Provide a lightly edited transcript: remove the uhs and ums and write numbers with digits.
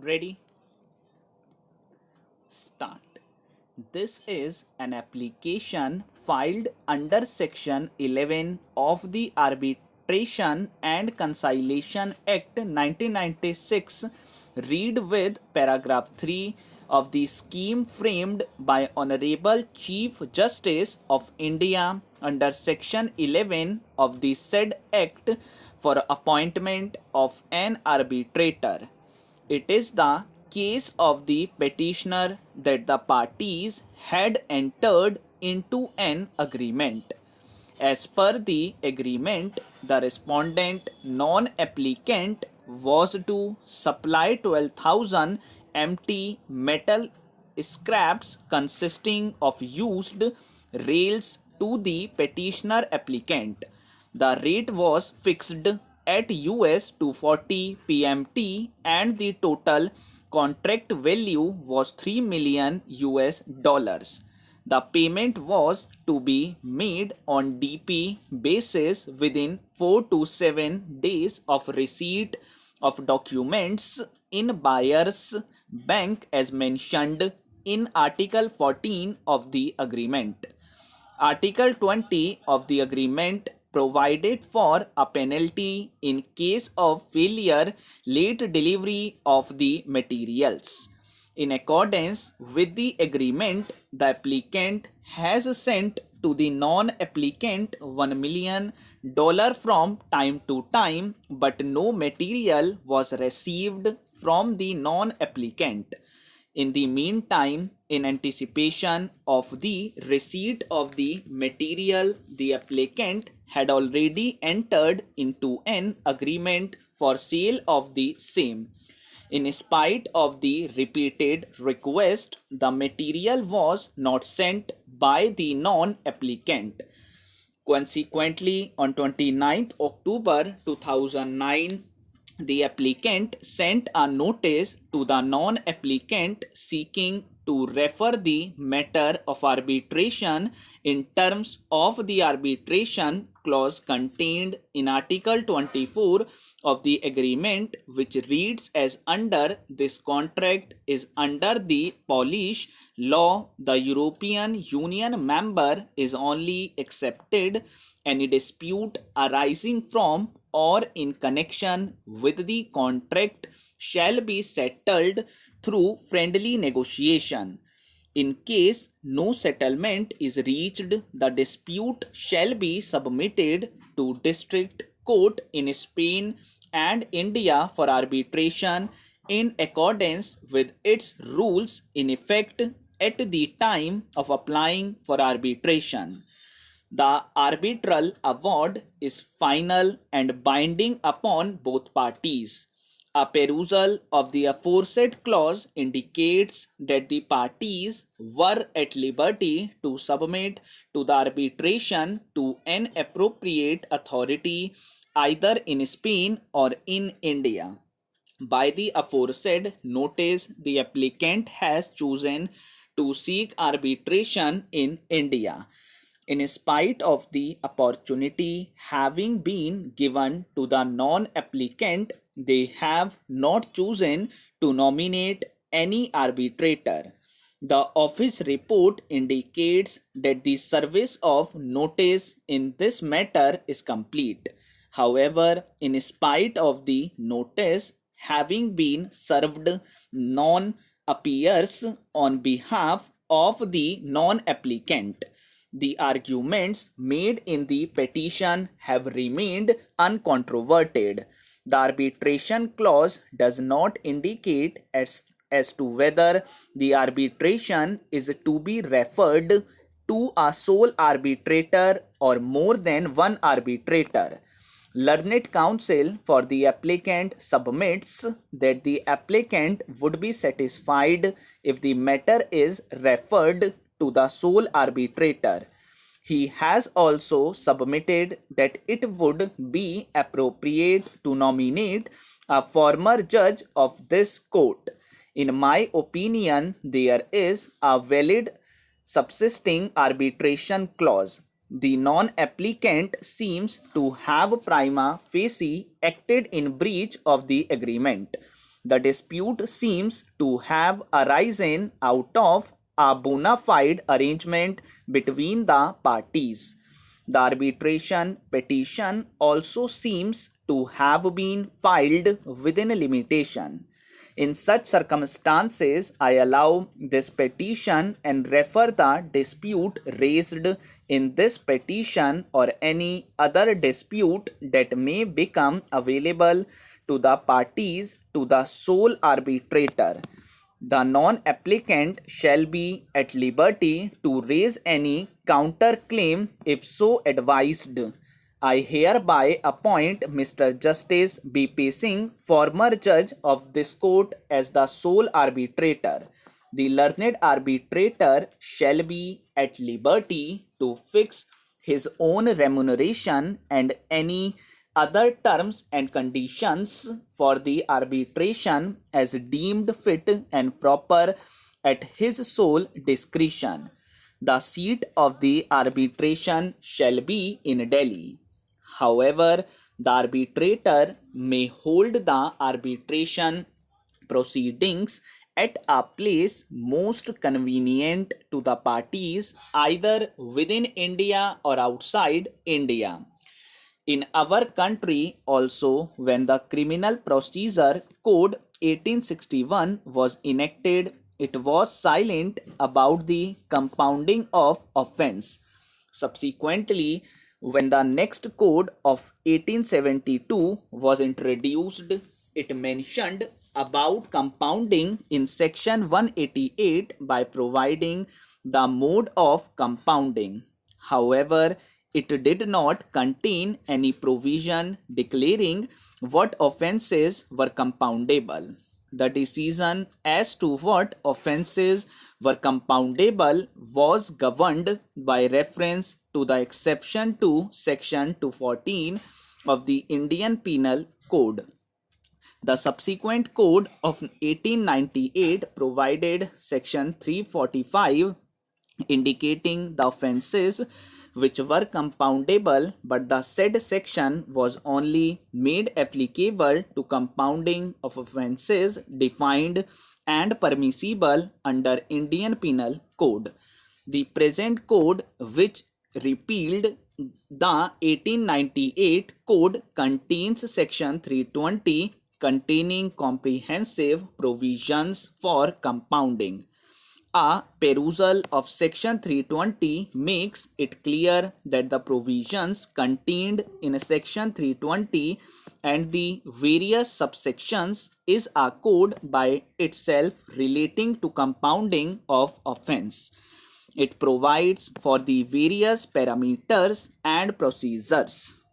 Ready? Start. This is an application filed under Section 11 of the Arbitration and Conciliation Act 1996. Read with paragraph 3 of the scheme framed by Honorable Chief Justice of India under Section 11 of the said Act for appointment of an arbitrator. It is the case of the petitioner that the parties had entered into an agreement. As per the agreement, the respondent non-applicant was to supply 12,000 empty metal scraps consisting of used rails to the petitioner applicant. The rate was fixed at US 240 PMT and the total contract value was 3 million US dollars. The payment was to be made on DP basis within 4 to 7 days of receipt of documents in buyer's bank as mentioned in Article 14 of the agreement. Article 20 of the agreement provided for a penalty in case of failure late delivery of the materials. In accordance with the agreement, the applicant has sent to the non-applicant $1 million from time to time, but no material was received from the non-applicant. In the meantime, in anticipation of the receipt of the material, the applicant had already entered into an agreement for sale of the same. In spite of the repeated request, the material was not sent by the non-applicant. Consequently, on 29th October 2009, the applicant sent a notice to the non-applicant seeking to refer the matter of arbitration in terms of the arbitration clause contained in Article 24 of the agreement, which reads as under this contract is under the Polish law, the European Union member is only accepted any dispute arising from or in connection with the contract shall be settled through friendly negotiation. In case no settlement is reached, the dispute shall be submitted to district court in Spain and India for arbitration in accordance with its rules in effect at the time of applying for arbitration. The arbitral award is final and binding upon both parties. A perusal of the aforesaid clause indicates that the parties were at liberty to submit to the arbitration to an appropriate authority either in Spain or in India. By the aforesaid notice, the applicant has chosen to seek arbitration in India. In spite of the opportunity having been given to the non-applicant, they have not chosen to nominate any arbitrator. The office report indicates that the service of notice in this matter is complete. However, in spite of the notice having been served, none appears on behalf of the non-applicant. The arguments made in the petition have remained uncontroverted. The arbitration clause does not indicate as to whether the arbitration is to be referred to a sole arbitrator or more than one arbitrator. Learned counsel for the applicant submits that the applicant would be satisfied if the matter is referred to the sole arbitrator. He has also submitted that it would be appropriate to nominate a former judge of this court. In my opinion, there is a valid subsisting arbitration clause. The non-applicant seems to have prima facie acted in breach of the agreement. The dispute seems to have arisen out of a bona fide arrangement between the parties. The arbitration petition also seems to have been filed within a limitation. In such circumstances, I allow this petition and refer the dispute raised in this petition or any other dispute that may become available to the parties to the sole arbitrator. The non-applicant shall be at liberty to raise any counter-claim if so advised. I hereby appoint Mr. Justice B.P. Singh, former judge of this court, as the sole arbitrator. The learned arbitrator shall be at liberty to fix his own remuneration and any other terms and conditions for the arbitration as deemed fit and proper at his sole discretion. The seat of the arbitration shall be in Delhi. However, the arbitrator may hold the arbitration proceedings at a place most convenient to the parties, either within India or outside India. In our country also, when the Criminal Procedure Code 1861 was enacted, it was silent about the compounding of offence. Subsequently, when the next code of 1872 was introduced, it mentioned about compounding in section 188 by providing the mode of compounding. However, it did not contain any provision declaring what offences were compoundable. The decision as to what offences were compoundable was governed by reference to the exception to section 214 of the Indian Penal Code. The subsequent code of 1898 provided section 345 indicating the offences which were compoundable, but the said section was only made applicable to compounding of offences defined and permissible under Indian Penal Code. The present code, which repealed the 1898 code, contains section 320 containing comprehensive provisions for compounding. A perusal of section 320 makes it clear that the provisions contained in section 320 and the various subsections is a code by itself relating to compounding of offence. It provides for the various parameters and procedures.